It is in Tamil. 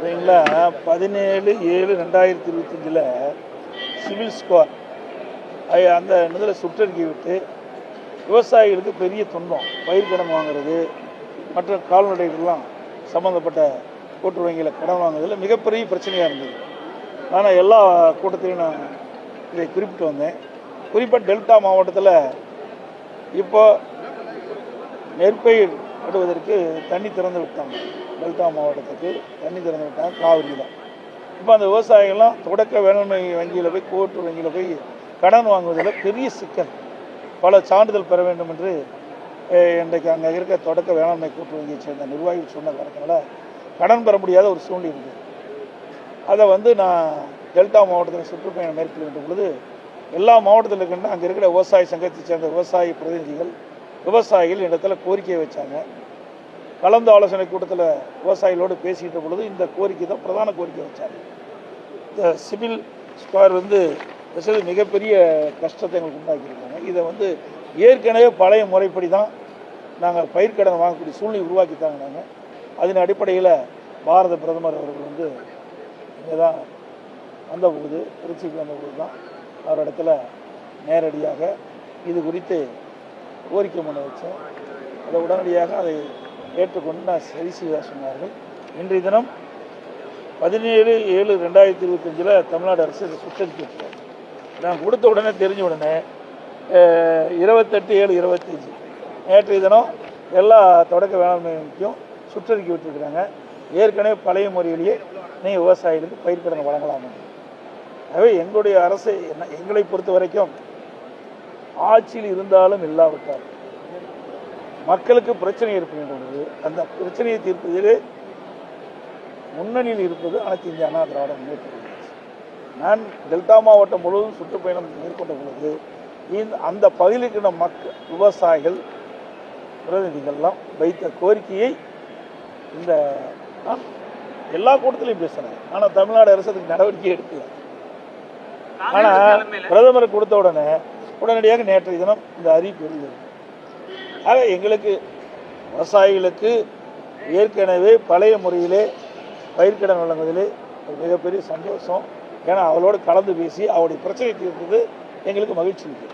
சரிங்களா? 17/7/2025 சிவில் ஸ்கோர் அந்த இதில் சுற்றறிக்கை விட்டு விவசாயிகளுக்கு பெரிய துன்பம். பயிர் கடன் வாங்குறது, மற்ற கால்நடைகள்லாம் சம்மந்தப்பட்ட கூட்டுறவு வங்கியில் கடன் வாங்குறதுல மிகப்பெரிய பிரச்சனையாக இருந்தது. ஆனால் எல்லா கூட்டத்திலையும் நான் இதை குறிப்பிட்டு வந்தேன். குறிப்பாக டெல்டா மாவட்டத்தில் இப்போ நெற்பயிர் நடுவதற்கு தண்ணி திறந்து விட்டாங்க. டெல்டா மாவட்டத்துக்கு தண்ணி திறந்து விட்டாங்க, காவிரி தான். இப்போ அந்த விவசாயிகள்லாம் தொடக்க வேளாண்மை வங்கியில் போய் கூட்டுறவு வங்கியில் போய் கடன் வாங்குவதில் பெரிய சிக்கல். பல சான்றிதழ் பெற வேண்டும் என்று இன்றைக்கு அங்கே இருக்க தொடக்க வேளாண்மை கூட்டுறவு வங்கியை சேர்ந்த நிர்வாகிகள் சொன்ன காரணத்தினால கடன் பெற முடியாத ஒரு சூழ்நிலை இருக்குது. அதை நான் டெல்டா மாவட்டத்தில் சுற்றுப்பயணம் மேற்கொள்கின்ற பொழுது எல்லா மாவட்டத்தில் இருக்கின்ற அங்கே இருக்கிற விவசாய சங்கத்தை சேர்ந்த விவசாய பிரதிநிதிகள், விவசாயிகள் இடத்துல கோரிக்கையை வச்சாங்க. கலந்து ஆலோசனை கூட்டத்தில் விவசாயிகளோடு பேசிக்கிட்ட பொழுது இந்த கோரிக்கை தான் பிரதான கோரிக்கை வச்சாங்க. இந்த சிவில் ஸ்கோர் மிகப்பெரிய கஷ்டத்தை எங்களுக்கு உண்டாக்கியிருக்காங்க. இதை ஏற்கனவே பழைய முறைப்படி தான் நாங்கள் பயிர்க்கடன் வாங்கக்கூடிய சூழ்நிலை உருவாக்கித்தாங்க. நாங்கள் அதன் அடிப்படையில் பாரத பிரதமர் அவர்கள் இங்கே தான் வந்தபோது, திருச்சிக்கு வந்தபோது தான் அவரிடத்துல நேரடியாக இது குறித்து கோரிக்கை மனு வச்சேன். அதை உடனடியாக அதை ஏற்றுக்கொண்டு நான் சரி செய்ய சொன்னார்கள். இன்றைய தினம் 17/7/2025 தமிழ்நாடு அரசு இதை சுற்றறிக்கை விட்டார். நான் கொடுத்த உடனே தெரிஞ்ச உடனே 28/7/25 நேற்றைய தினம் எல்லா தொடக்க வேளாண்மைக்கும் சுற்றறிக்கை விட்டுருக்கிறாங்க. ஏற்கனவே பழைய முறையிலேயே நீங்கள் விவசாயிகளுக்கு பயிர்க்கடன் வழங்கலாம். ஆகவே எங்களுடைய அரசு எங்களை பொறுத்த வரைக்கும் ஆட்சியில் இருந்தாலும் இல்லாவிட்டால் மக்களுக்கு பிரச்சனை ஏற்படுகின்றது. அந்த பிரச்சனையை தீர்ப்பதிலே முன்னணியில் இருப்பது அனைத்து இந்திய அண்ணா திராவிட முன்னேற்ற கழகம். நான் டெல்டா மாவட்டம் முழுவதும் சுற்றுப்பயணம் மேற்கொண்ட பொழுது அந்த பகுதியில் இருக்கிற மக்கள், விவசாயிகள் பிரதிநிதிகள்லாம் வைத்த கோரிக்கையை இந்த எல்லா கூட்டத்திலையும் பேசுகிறேன். ஆனால் தமிழ்நாடு அரசு அதுக்கு நடவடிக்கை எடுக்கல. ஆனால் பிரதமர் கொடுத்த உடனடியாக நேற்றைய தினம் இந்த அறிவிப்பு இருந்தது. ஆக எங்களுக்கு விவசாயிகளுக்கு ஏற்கனவே பழைய முறையிலே பயிர்க்கடன் வழங்குவதிலே மிகப்பெரிய சந்தோஷம். ஏன்னா அவளோடு கலந்து பேசி அவருடைய பிரச்சனை தீர்த்தது எங்களுக்கு மகிழ்ச்சி இருக்குது.